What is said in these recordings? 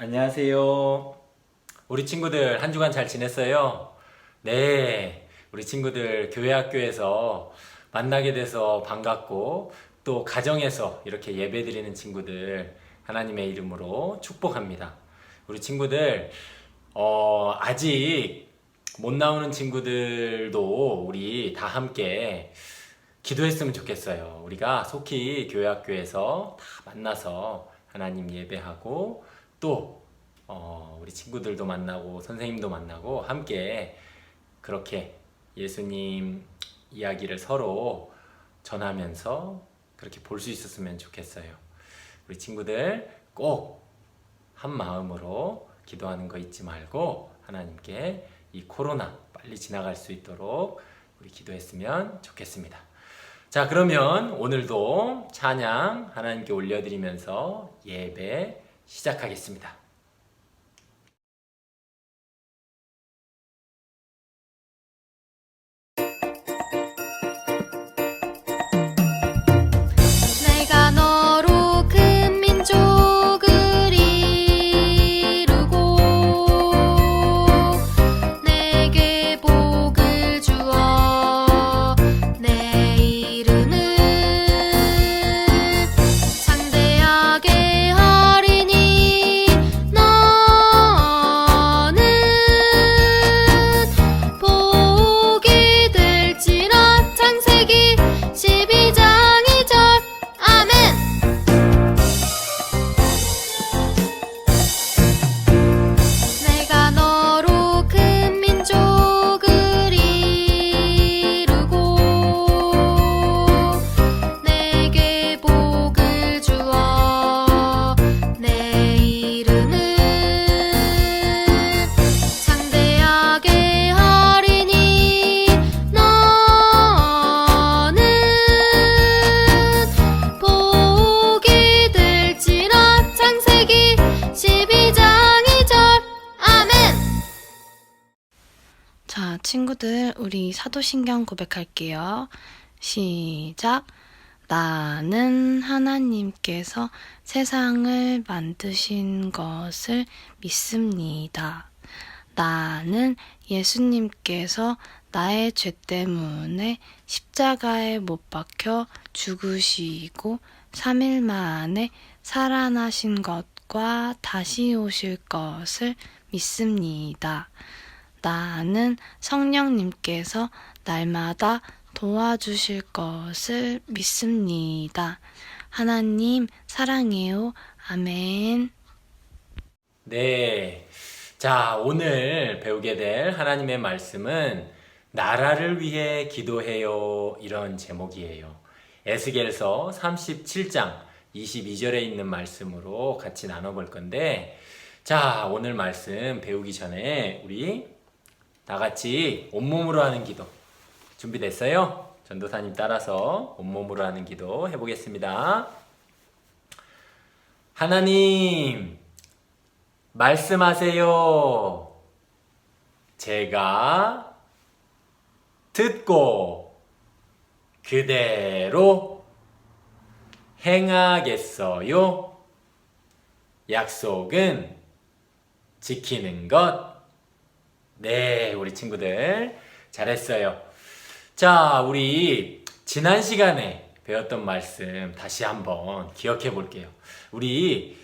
안녕하세요. 우리 친구들 한 주간 잘 지냈어요? 네, 우리 친구들 교회 학교에서 만나게 돼서 반갑고 또 가정에서 이렇게 예배 드리는 친구들 하나님의 이름으로 축복합니다. 우리 친구들 아직 못 나오는 친구들도 우리 다 함께 기도했으면 좋겠어요. 우리가 속히 교회 학교에서 다 만나서 하나님 예배하고 또 우리 친구들도 만나고 선생님도 만나고 함께 그렇게 예수님 이야기를 서로 전하면서 그렇게 볼 수 있었으면 좋겠어요. 우리 친구들 꼭 한 마음으로 기도하는 거 잊지 말고 하나님께 이 코로나 빨리 지나갈 수 있도록 우리 기도했으면 좋겠습니다. 자, 그러면 오늘도 찬양 하나님께 올려드리면서 예배 시작하겠습니다. 내가 너로 큰 민족을 이루고 내게 복을 주어 내 이름을 창대하게 하리니 너는 복이 될지라. 창세기 12장 2절. 아멘. 내가 너로 큰 민족을 이루고 내게 복을 주어 내 이름을 창대하게 하리니 너는 복이 될지라. 창세기 12장 2절. 아멘. 자, 친구들, 우리 사도신경 고백할게요. 시작. 나는 하나님께서 세상을 만드신 것을 믿습니다. 나는 예수님께서 나의 죄 때문에 십자가에 못 박혀 죽으시고 3일 만에 살아나신 것과 다시 오실 것을 믿습니다. 나는 성령님께서 날마다 도와주실 것을 믿습니다. 하나님 사랑해요. 아멘. 네. 자, 오늘 배우게 될 하나님의 말씀은 나라를 위해 기도해요. 이런 제목이에요. 에스겔서 37장 22절에 있는 말씀으로 같이 나눠볼 건데, 자, 오늘 말씀 배우기 전에 우리 다 같이 온몸으로 하는 기도 준비됐어요? 전도사님 따라서 온몸으로 하는 기도 해보겠습니다. 하나님, 말씀하세요. 제가 듣고 그대로 행하겠어요. 약속은 지키는 것. 네, 우리 친구들 잘했어요. 자, 우리 지난 시간에 배웠던 말씀 다시 한번 기억해 볼게요. 우리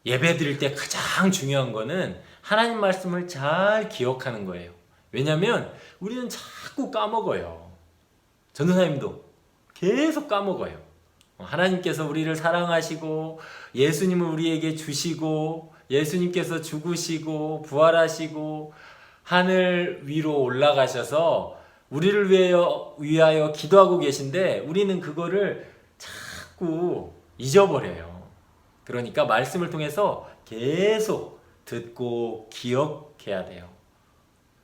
예배 드릴 때 가장 중요한 거는 하나님 말씀을 잘 기억하는 거예요. 왜냐면 우리는 자꾸 까먹어요. 전도사님도 계속 까먹어요. 하나님께서 우리를 사랑하시고 예수님을 우리에게 주시고 예수님께서 죽으시고 부활하시고 하늘 위로 올라가셔서 우리를 위하여 기도하고 계신데 우리는 그거를 자꾸 잊어버려요. 그러니까 말씀을 통해서 계속 듣고 기억해야 돼요.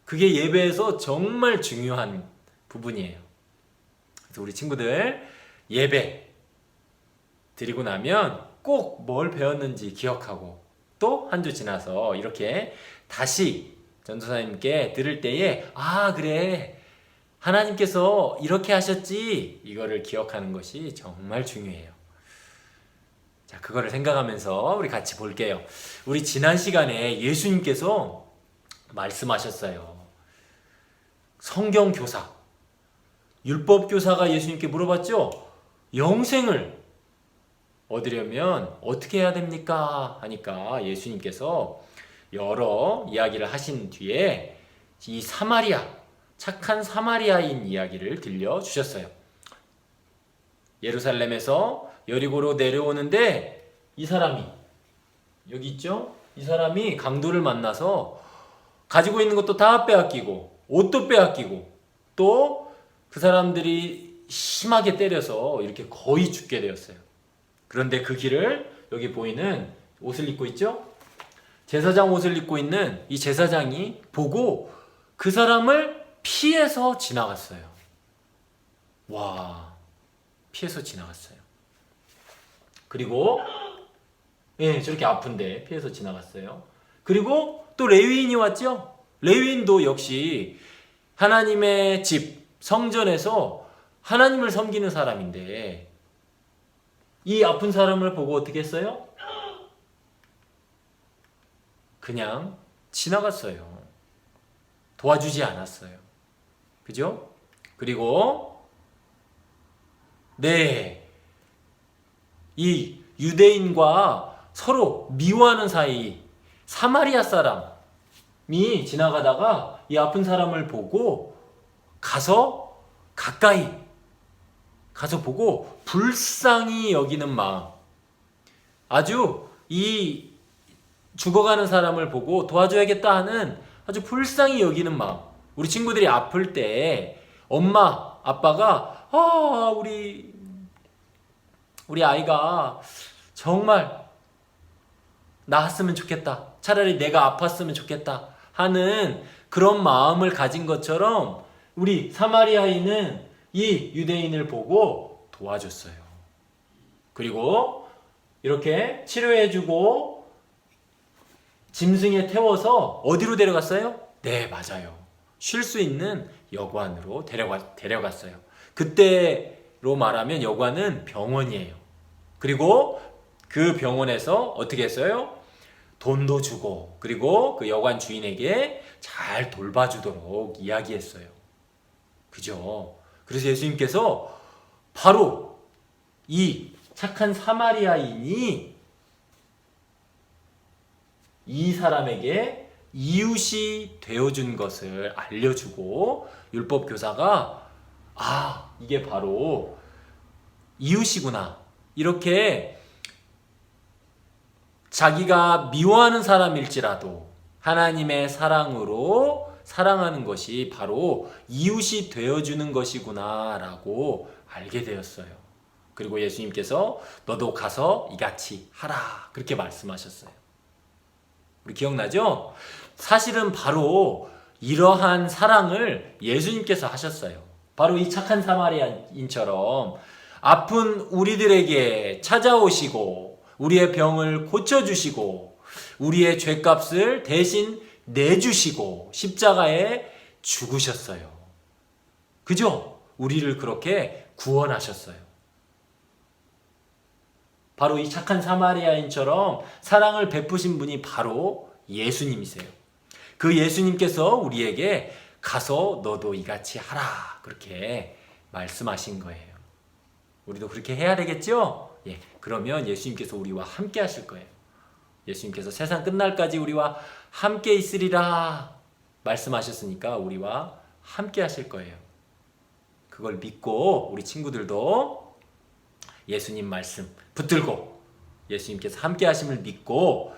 그게 예배에서 정말 중요한 부분이에요. 그래서 우리 친구들 예배 드리고 나면 꼭 뭘 배웠는지 기억하고 또 한 주 지나서 이렇게 다시 전도사님께 들을 때에 아, 그래, 하나님께서 이렇게 하셨지, 이거를 기억하는 것이 정말 중요해요. 자, 그거를 생각하면서 우리 같이 볼게요. 우리 지난 시간에 예수님께서 말씀하셨어요. 성경 교사, 율법 교사가 예수님께 물어봤죠. 영생을 얻으려면 어떻게 해야 됩니까? 하니까 예수님께서 여러 이야기를 하신 뒤에 이 사마리아, 착한 사마리아인 이야기를 들려주셨어요. 예루살렘에서 여리고로 내려오는데 이 사람이, 여기 있죠? 이 사람이 강도를 만나서 가지고 있는 것도 다 빼앗기고 옷도 빼앗기고 또 그 사람들이 심하게 때려서 이렇게 거의 죽게 되었어요. 그런데 그 길을 여기 보이는 옷을 입고 있죠? 제사장 옷을 입고 있는 이 제사장이 보고 그 사람을 피해서 지나갔어요. 와, 피해서 지나갔어요. 그리고 저렇게 아픈데 피해서 지나갔어요. 그리고 또 레위인이 왔죠? 레위인도 역시 하나님의 집, 성전에서 하나님을 섬기는 사람인데 이 아픈 사람을 보고 어떻게 했어요? 그냥 지나갔어요. 도와주지 않았어요. 그죠? 그리고 이 유대인과 서로 미워하는 사이 사마리아 사람이 지나가다가 이 아픈 사람을 보고 가서 가까이 가서 보고 불쌍히 여기는 마음, 아주 이 죽어가는 사람을 보고 도와줘야겠다 하는 아주 불쌍히 여기는 마음. 우리 친구들이 아플 때 엄마, 아빠가 우리 아이가 정말 나았으면 좋겠다, 차라리 내가 아팠으면 좋겠다 하는 그런 마음을 가진 것처럼 우리 사마리아인은 이 유대인을 보고 도와줬어요. 그리고 이렇게 치료해주고 짐승에 태워서 어디로 데려갔어요? 네, 맞아요. 쉴 수 있는 여관으로 데려갔어요. 그때로 말하면 여관은 병원이에요. 그리고 그 병원에서 어떻게 했어요? 돈도 주고 그리고 그 여관 주인에게 잘 돌봐주도록 이야기했어요. 그죠? 그래서 예수님께서 바로 이 착한 사마리아인이 이 사람에게 이웃이 되어준 것을 알려주고 율법 교사가 이게 바로 이웃이구나, 이렇게 자기가 미워하는 사람일지라도 하나님의 사랑으로 사랑하는 것이 바로 이웃이 되어주는 것이구나 라고 알게 되었어요. 그리고 예수님께서 너도 가서 이같이 하라, 그렇게 말씀하셨어요. 우리 기억나죠? 사실은 바로 이러한 사랑을 예수님께서 하셨어요. 바로 이 착한 사마리아인처럼 아픈 우리들에게 찾아오시고 우리의 병을 고쳐주시고 우리의 죄값을 대신 내주시고 십자가에 죽으셨어요. 그죠? 우리를 그렇게 구원하셨어요. 바로 이 착한 사마리아인처럼 사랑을 베푸신 분이 바로 예수님이세요. 그 예수님께서 우리에게 가서 너도 이같이 하라, 그렇게 말씀하신 거예요. 우리도 그렇게 해야 되겠죠? 그러면 예수님께서 우리와 함께 하실 거예요. 예수님께서 세상 끝날까지 우리와 함께 있으리라 말씀하셨으니까 우리와 함께 하실 거예요. 그걸 믿고 우리 친구들도 예수님 말씀 붙들고 예수님께서 함께 하심을 믿고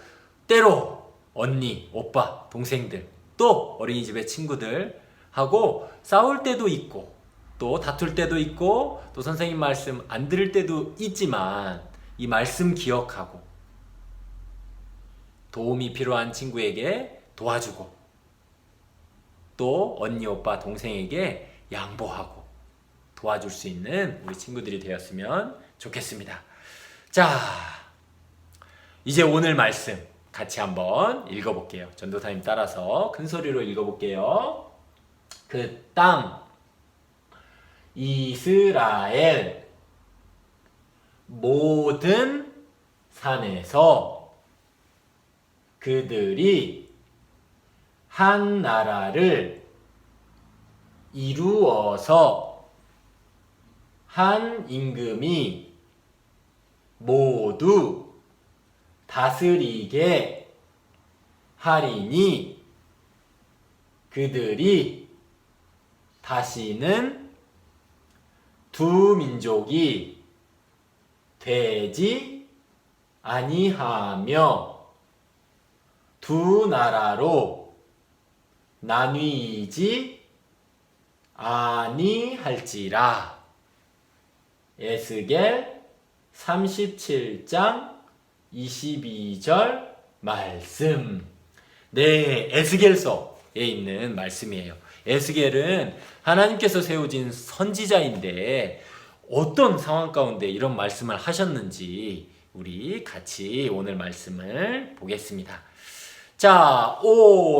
때로 언니, 오빠, 동생들 또 어린이집의 친구들하고 싸울 때도 있고 또 다툴 때도 있고 또 선생님 말씀 안 들을 때도 있지만 이 말씀 기억하고 도움이 필요한 친구에게 도와주고 또 언니, 오빠, 동생에게 양보하고 도와줄 수 있는 우리 친구들이 되었으면 좋겠습니다. 자, 이제 오늘 말씀 같이 한번 읽어볼게요. 전도사님 따라서 큰 소리로 읽어볼게요. 그 땅 이스라엘 모든 산에서 그들이 한 나라를 이루어서 한 임금이 모두 다스리게 하리니 그들이 다시는 두 민족이 되지 아니하며 두 나라로 나뉘지 아니할지라. 에스겔 37장 22절 말씀. 네, 에스겔서에 있는 말씀이에요. 에스겔은 하나님께서 세우신 선지자인데 어떤 상황 가운데 이런 말씀을 하셨는지 우리 같이 오늘 말씀을 보겠습니다. 자,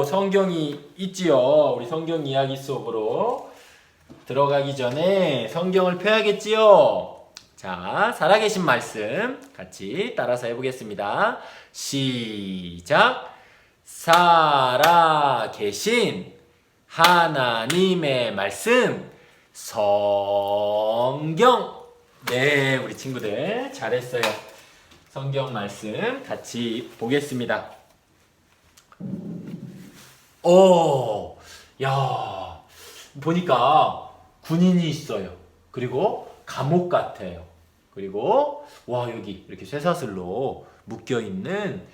성경이 있지요. 우리 성경 이야기 속으로 들어가기 전에 성경을 펴야겠지요. 자, 살아계신 말씀 같이 따라서 해보겠습니다. 시작. 살아계신 하나님의 말씀 성경. 네, 우리 친구들 잘했어요. 성경 말씀 같이 보겠습니다. 야, 보니까 군인이 있어요. 그리고 감옥 같아요. 그리고 여기 이렇게 쇠사슬로 묶여 있는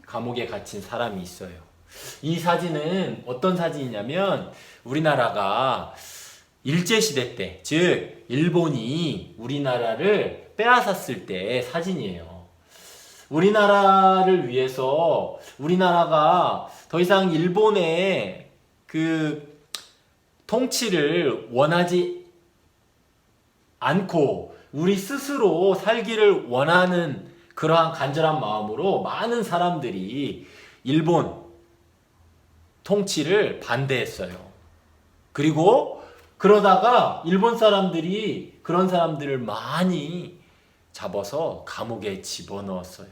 감옥에 갇힌 사람이 있어요. 이 사진은 어떤 사진이냐면 우리나라가 일제시대 때, 즉 일본이 우리나라를 빼앗았을 때 사진이에요. 우리나라를 위해서 우리나라가 더 이상 일본의 그 통치를 원하지 않고 우리 스스로 살기를 원하는 그러한 간절한 마음으로 많은 사람들이 일본 통치를 반대했어요. 그리고 그러다가 일본 사람들이 그런 사람들을 많이 잡아서 감옥에 집어넣었어요.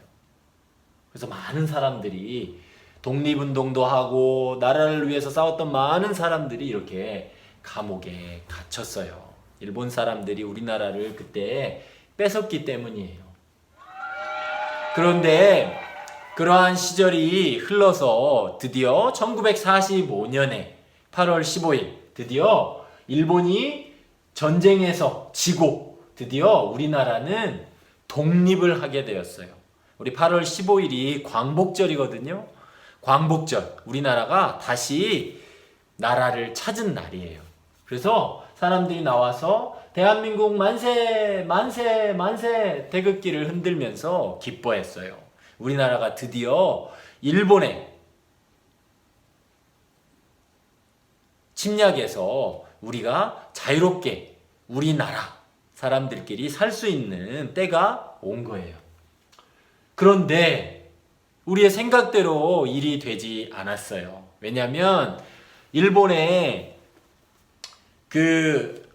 그래서 많은 사람들이 독립운동도 하고 나라를 위해서 싸웠던 많은 사람들이 이렇게 감옥에 갇혔어요. 일본 사람들이 우리나라를 그때 뺏었기 때문이에요. 그런데 그러한 시절이 흘러서 드디어 1945년에 8월 15일 드디어 일본이 전쟁에서 지고 드디어 우리나라는 독립을 하게 되었어요. 우리 8월 15일이 광복절이거든요. 광복절, 우리나라가 다시 나라를 찾은 날이에요. 그래서 사람들이 나와서 대한민국 만세 만세 만세 태극기를 흔들면서 기뻐했어요. 우리나라가 드디어 일본의 침략에서 우리가 자유롭게 우리나라 사람들끼리 살 수 있는 때가 온 거예요. 그런데 우리의 생각대로 일이 되지 않았어요. 왜냐하면 일본의 그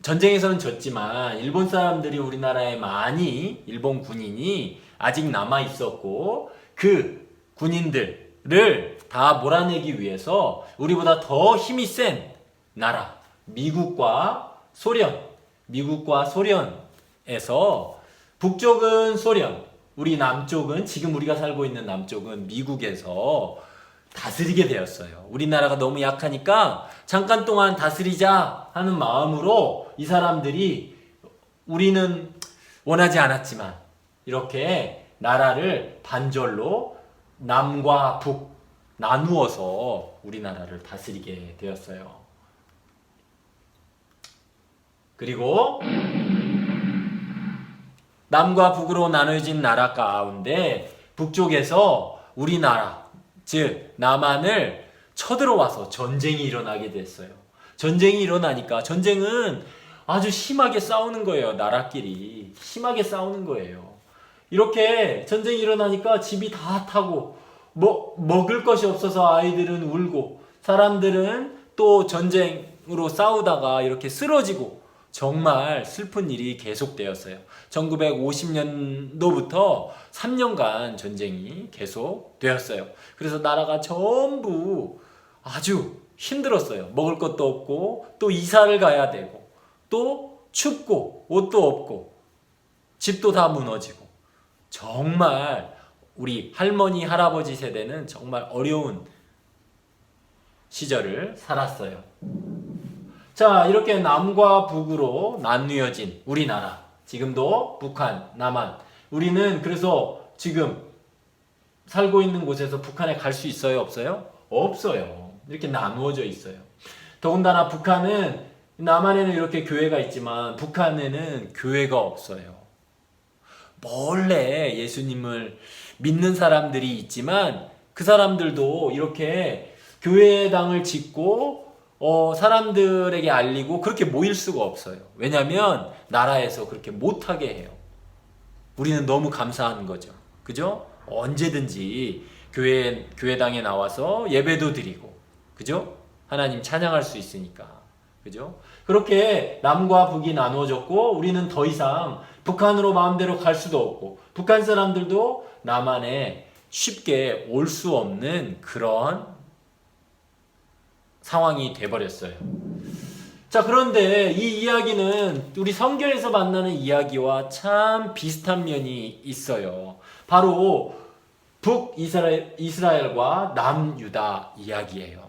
전쟁에서는 졌지만 일본 사람들이 우리나라에 많이 일본 군인이 아직 남아 있었고 그 군인들을 다 몰아내기 위해서 우리보다 더 힘이 센 나라 미국과 소련에서 북쪽은 소련, 우리 남쪽은 지금 우리가 살고 있는 남쪽은 미국에서 다스리게 되었어요. 우리나라가 너무 약하니까 잠깐 동안 다스리자 하는 마음으로 이 사람들이 우리는 원하지 않았지만 이렇게 나라를 반절로 남과 북 나누어서 우리나라를 다스리게 되었어요. 그리고 남과 북으로 나눠진 나라 가운데 북쪽에서 우리나라, 즉 남한을 쳐들어와서 전쟁이 일어나게 됐어요. 전쟁이 일어나니까 전쟁은 아주 심하게 싸우는 거예요. 나라끼리 심하게 싸우는 거예요. 이렇게 전쟁이 일어나니까 집이 다 타고 먹을 것이 없어서 아이들은 울고 사람들은 또 전쟁으로 싸우다가 이렇게 쓰러지고 정말 슬픈 일이 계속되었어요. 1950년도부터 3년간 전쟁이 계속되었어요. 그래서 나라가 전부 아주 힘들었어요. 먹을 것도 없고 또 이사를 가야 되고 또 춥고 옷도 없고 집도 다 무너지고 정말 우리 할머니 할아버지 세대는 정말 어려운 시절을 살았어요. 자, 이렇게 남과 북으로 나뉘어진 우리나라, 지금도 북한, 남한, 우리는 그래서 지금 살고 있는 곳에서 북한에 갈 수 있어요? 없어요? 없어요. 이렇게 나누어져 있어요. 더군다나 북한은, 남한에는 이렇게 교회가 있지만 북한에는 교회가 없어요. 몰래 예수님을 믿는 사람들이 있지만 그 사람들도 이렇게 교회당을 짓고 사람들에게 알리고 그렇게 모일 수가 없어요. 왜냐하면 나라에서 그렇게 못하게 해요. 우리는 너무 감사한 거죠. 그죠? 언제든지 교회당에 나와서 예배도 드리고, 그죠? 하나님 찬양할 수 있으니까. 그죠? 그렇게 남과 북이 나누어졌고, 우리는 더 이상 북한으로 마음대로 갈 수도 없고, 북한 사람들도 남한에 쉽게 올 수 없는 그런 상황이 돼버렸어요. 자, 그런데 이 이야기는 우리 성경에서 만나는 이야기와 참 비슷한 면이 있어요. 바로 북이스라엘과 남유다 이야기예요.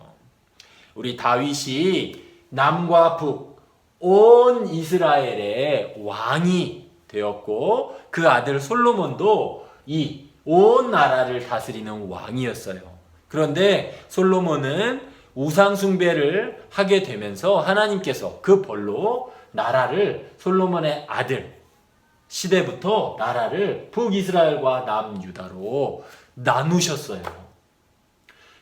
우리 다윗이 남과 북, 온 이스라엘의 왕이 되었고 그 아들 솔로몬도 이 온 나라를 다스리는 왕이었어요. 그런데 솔로몬은 우상 숭배를 하게 되면서 하나님께서 그 벌로 나라를 솔로몬의 아들 시대부터 나라를 북이스라엘과 남유다로 나누셨어요.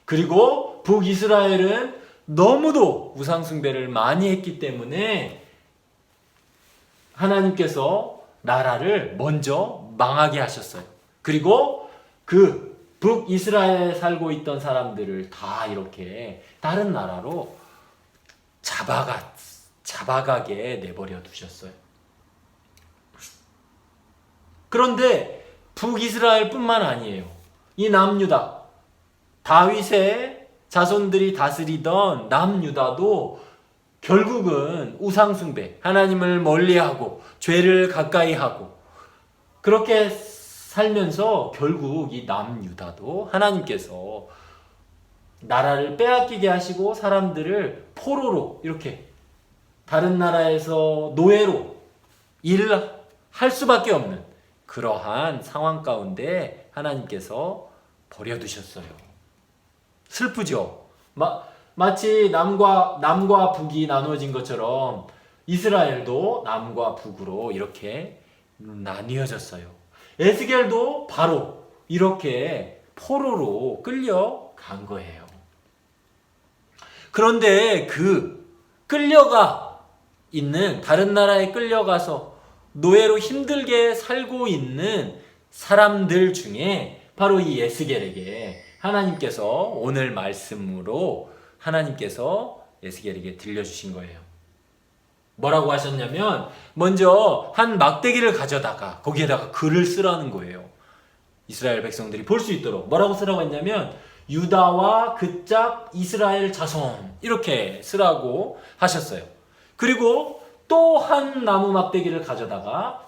그리고 북이스라엘은 너무도 우상 숭배를 많이 했기 때문에 하나님께서 나라를 먼저 망하게 하셨어요. 그리고 그 북이스라엘에 살고 있던 사람들을 다 이렇게 다른 나라로 잡아가게 내버려 두셨어요. 그런데 북이스라엘뿐만 아니에요. 이 남유다, 다윗의 자손들이 다스리던 남유다도 결국은 우상숭배, 하나님을 멀리하고 죄를 가까이하고 그렇게 살면서 결국 이 남유다도 하나님께서 나라를 빼앗기게 하시고 사람들을 포로로 이렇게 다른 나라에서 노예로 일을 할 수밖에 없는 그러한 상황 가운데 하나님께서 버려두셨어요. 슬프죠? 마치 남과 북이 나누어진 것처럼 이스라엘도 남과 북으로 이렇게 나뉘어졌어요. 에스겔도 바로 이렇게 포로로 끌려간 거예요. 그런데 그 끌려가 있는, 다른 나라에 끌려가서 노예로 힘들게 살고 있는 사람들 중에 바로 이 에스겔에게 하나님께서 오늘 말씀으로 하나님께서 에스겔에게 들려주신 거예요. 뭐라고 하셨냐면 먼저 한 막대기를 가져다가 거기에다가 글을 쓰라는 거예요. 이스라엘 백성들이 볼 수 있도록. 뭐라고 쓰라고 했냐면 유다와 그 짝 이스라엘 자손 이렇게 쓰라고 하셨어요. 그리고 또 한 나무 막대기를 가져다가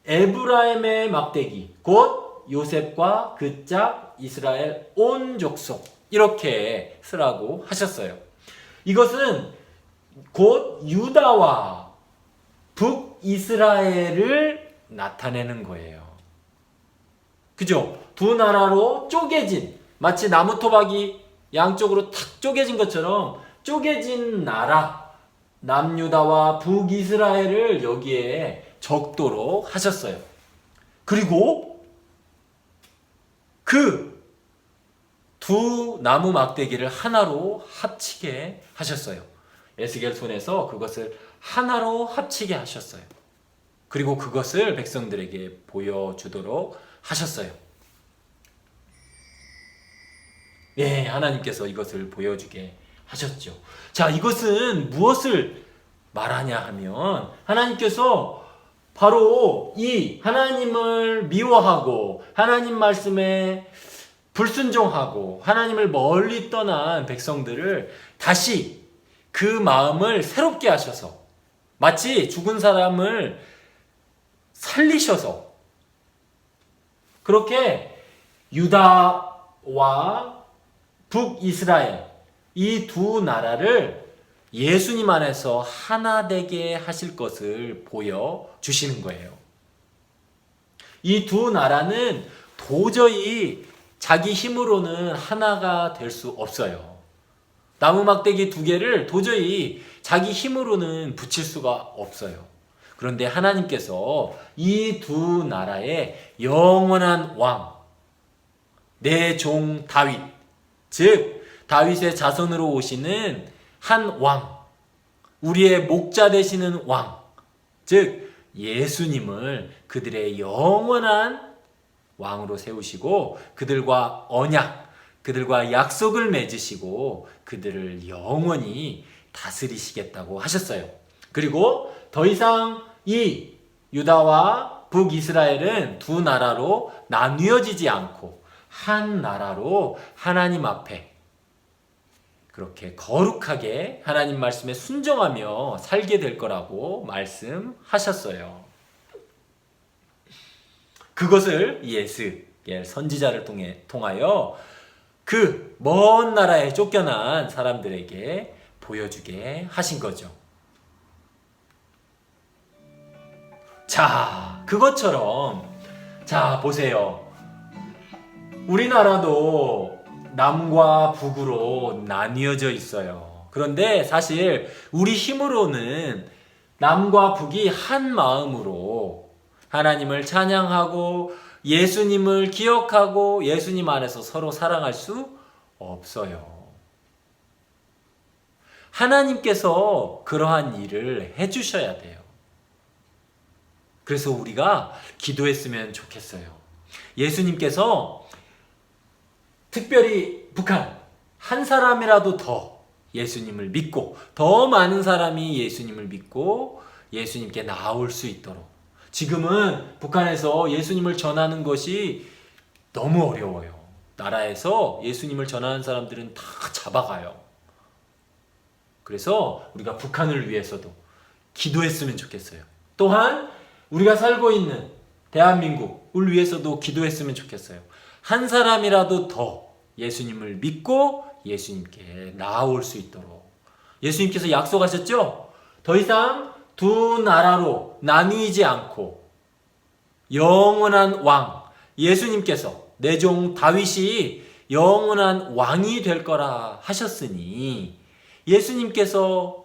에브라임의 막대기 곧 요셉과 그 짝 이스라엘 온 족속 이렇게 쓰라고 하셨어요. 이것은 곧 유다와 북이스라엘을 나타내는 거예요. 그죠? 두 나라로 쪼개진, 마치 나무 토막이 양쪽으로 탁 쪼개진 것처럼 쪼개진 나라, 남유다와 북이스라엘을 여기에 적도록 하셨어요. 그리고 그 두 나무 막대기를 하나로 합치게 하셨어요. 에스겔 손에서 그것을 하나로 합치게 하셨어요. 그리고 그것을 백성들에게 보여주도록 하셨어요. 예, 하나님께서 이것을 보여주게 하셨죠. 자, 이것은 무엇을 말하냐 하면 하나님께서 바로 이 하나님을 미워하고 하나님 말씀에 불순종하고 하나님을 멀리 떠난 백성들을 다시 그 마음을 새롭게 하셔서 마치 죽은 사람을 살리셔서 그렇게 유다와 북이스라엘 이 두 나라를 예수님 안에서 하나 되게 하실 것을 보여주시는 거예요. 이 두 나라는 도저히 자기 힘으로는 하나가 될 수 없어요. 나무 막대기 두 개를 도저히 자기 힘으로는 붙일 수가 없어요. 그런데 하나님께서 이 두 나라의 영원한 왕, 내 종 다윗, 즉 다윗의 자손으로 오시는 한 왕, 우리의 목자 되시는 왕, 즉 예수님을 그들의 영원한 왕으로 세우시고 그들과 언약, 그들과 약속을 맺으시고 그들을 영원히 다스리시겠다고 하셨어요. 그리고 더 이상 이 유다와 북이스라엘은 두 나라로 나뉘어지지 않고 한 나라로 하나님 앞에 그렇게 거룩하게 하나님 말씀에 순종하며 살게 될 거라고 말씀하셨어요. 그것을 예스겔 선지자를 통하여 그 먼 나라에 쫓겨난 사람들에게 보여주게 하신 거죠. 자, 그것처럼 자, 보세요. 우리나라도 남과 북으로 나뉘어져 있어요. 그런데 사실 우리 힘으로는 남과 북이 한 마음으로 하나님을 찬양하고 예수님을 기억하고 예수님 안에서 서로 사랑할 수 없어요. 하나님께서 그러한 일을 해주셔야 돼요. 그래서 우리가 기도했으면 좋겠어요. 예수님께서 특별히 북한 한 사람이라도 더 예수님을 믿고 더 많은 사람이 예수님을 믿고 예수님께 나올 수 있도록 지금은 북한에서 예수님을 전하는 것이 너무 어려워요. 나라에서 예수님을 전하는 사람들은 다 잡아가요. 그래서 우리가 북한을 위해서도 기도했으면 좋겠어요. 또한 우리가 살고 있는 대한민국을 위해서도 기도했으면 좋겠어요. 한 사람이라도 더 예수님을 믿고 예수님께 나아올 수 있도록 예수님께서 약속하셨죠? 더 이상 두 나라로 나뉘지 않고 영원한 왕 예수님께서 내 종 다윗이 영원한 왕이 될 거라 하셨으니 예수님께서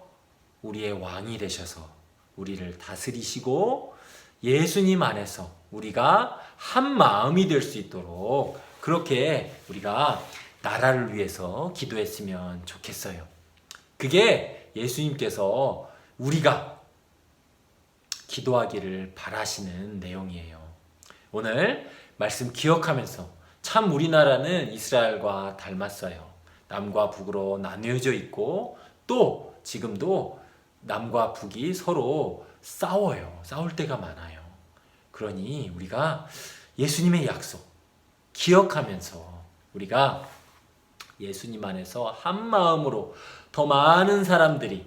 우리의 왕이 되셔서 우리를 다스리시고 예수님 안에서 우리가 한 마음이 될 수 있도록 그렇게 우리가 나라를 위해서 기도했으면 좋겠어요. 그게 예수님께서 우리가 기도하기를 바라시는 내용이에요. 오늘 말씀 기억하면서 참 우리나라는 이스라엘과 닮았어요. 남과 북으로 나뉘어져 있고 또 지금도 남과 북이 서로 싸워요. 싸울 때가 많아요. 그러니 우리가 예수님의 약속 기억하면서 우리가 예수님 안에서 한 마음으로 더 많은 사람들이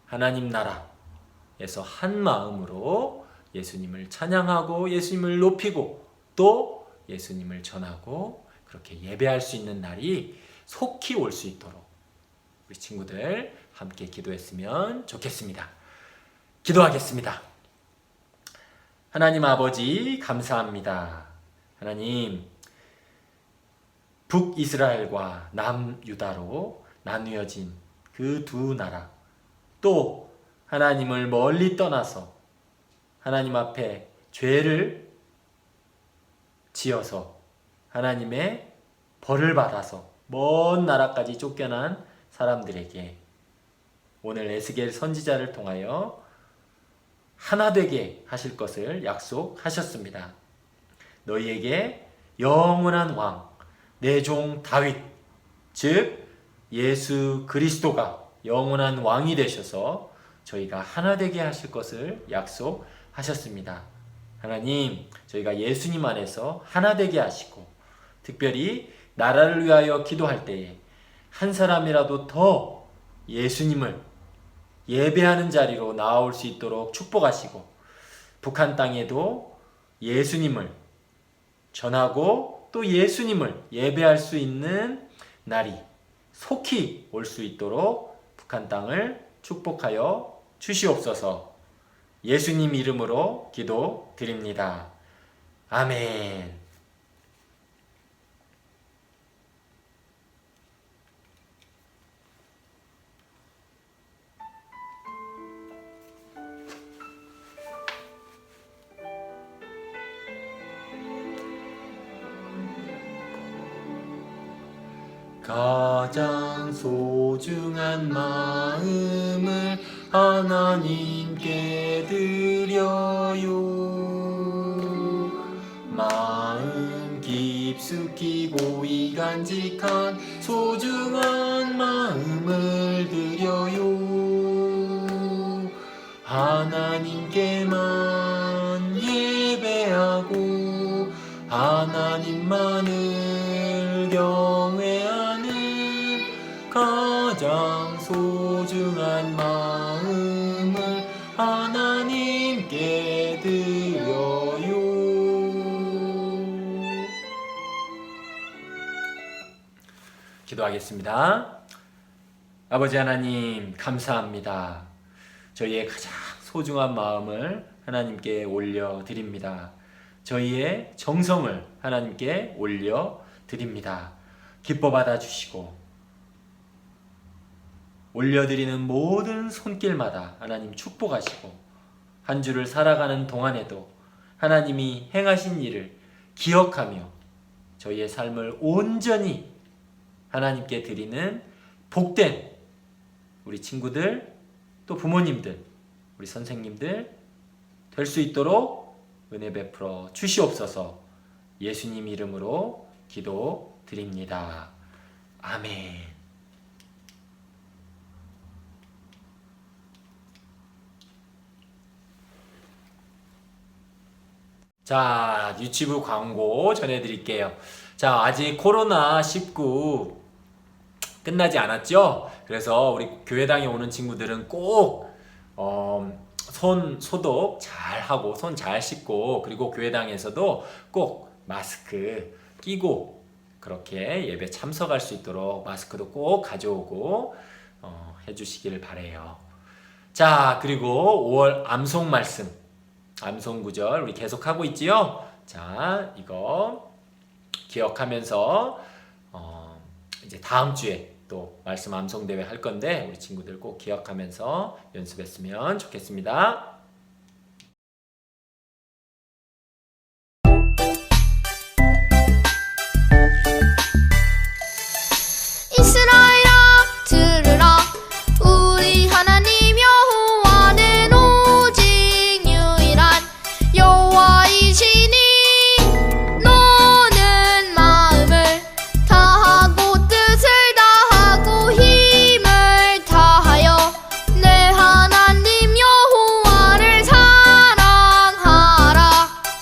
하나님 나라에서 한 마음으로 예수님을 찬양하고 예수님을 높이고 또 예수님을 전하고 그렇게 예배할 수 있는 날이 속히 올 수 있도록 우리 친구들 함께 기도했으면 좋겠습니다. 기도하겠습니다. 하나님 아버지 감사합니다. 하나님 북이스라엘과 남유다로 나뉘어진 그 두 나라 또 하나님을 멀리 떠나서 하나님 앞에 죄를 지어서 하나님의 벌을 받아서 먼 나라까지 쫓겨난 사람들에게 오늘 에스겔 선지자를 통하여 하나 되게 하실 것을 약속하셨습니다. 너희에게 영원한 왕, 내 종 다윗, 즉 예수 그리스도가 영원한 왕이 되셔서 저희가 하나 되게 하실 것을 약속하셨습니다. 하나님, 저희가 예수님 안에서 하나 되게 하시고 특별히 나라를 위하여 기도할 때에 한 사람이라도 더 예수님을 예배하는 자리로 나아올 수 있도록 축복하시고 북한 땅에도 예수님을 전하고 또 예수님을 예배할 수 있는 날이 속히 올 수 있도록 북한 땅을 축복하여 주시옵소서. 예수님 이름으로 기도드립니다. 아멘. 가장 소중한 마음을 하나님께 드려요. 마음 깊숙이 고이 간직한 소중한 마음을 드려요. 하나님께만 예배하고 하나님만을 경외하는 가장 소중한 마음을 하나님께 드려요. 기도하겠습니다. 아버지 하나님, 감사합니다. 저희의 가장 소중한 마음을 하나님께 올려드립니다. 저희의 정성을 하나님께 올려드립니다. 기뻐 받아주시고 올려드리는 모든 손길마다 하나님 축복하시고 한 주를 살아가는 동안에도 하나님이 행하신 일을 기억하며 저희의 삶을 온전히 하나님께 드리는 복된 우리 친구들 또 부모님들 우리 선생님들 될 수 있도록 은혜 베풀어 주시옵소서. 예수님 이름으로 기도드립니다. 아멘. 자, 유치부 광고 전해드릴게요. 자, 아직 코로나19 끝나지 않았죠? 그래서 우리 교회당에 오는 친구들은 꼭 손 소독 잘 하고 손 잘 씻고 그리고 교회당에서도 꼭 마스크 끼고 그렇게 예배 참석할 수 있도록 마스크도 꼭 가져오고 해주시길 바래요. 자, 그리고 5월 암송 말씀 암송 구절 우리 계속하고 있지요? 자, 이거 기억하면서 이제 다음 주에 또 말씀 암송 대회 할 건데 우리 친구들 꼭 기억하면서 연습했으면 좋겠습니다. 이스라엘아 들으라 우리 하나님 여호와는 오직 유일한 여호와이시니 너는 마음을 다하고 뜻을 다하고 힘을 다하여 내 하나님 여호와를 사랑하라.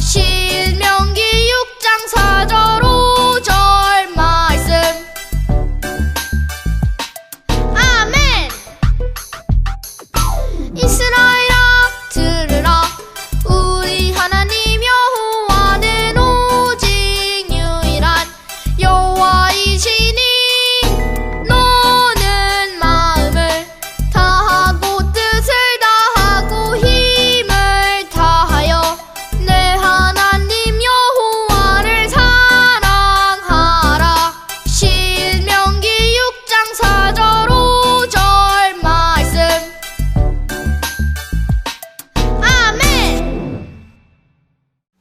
신명기 6장 4절 5절 말씀. 이스라엘아 들으라 우리 하나님 여호와는 오직 유일한 여호와이시니 너는 마음을 다하고 뜻을 다하고 힘을 다하여 내 하나님 여호와를 사랑하라. 신명기 6장 4절 5절 말씀.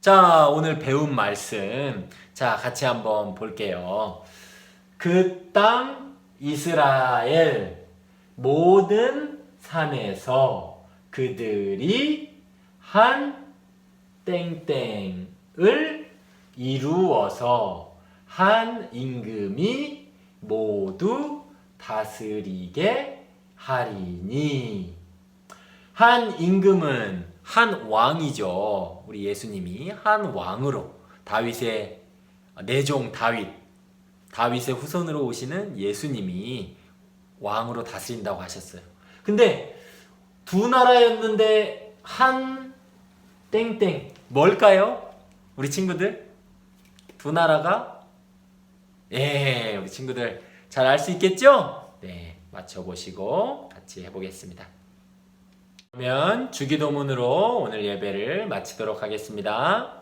자, 오늘 배운 말씀 자 같이 한번 볼게요. 그 땅 이스라엘 모든 산에서 그들이 한 땡땡을 이루어서 한 임금이 모두 다스리게 하리니. 한 임금은 한 왕이죠. 우리 예수님이 한 왕으로 다윗의 내종 다윗의 후손으로 오시는 예수님이 왕으로 다스린다고 하셨어요. 근데 두 나라였는데 한 땡땡 뭘까요? 우리 친구들? 두 나라가 우리 친구들 잘 알 수 있겠죠? 네, 맞춰보시고 같이 해보겠습니다. 그러면 주기도문으로 오늘 예배를 마치도록 하겠습니다.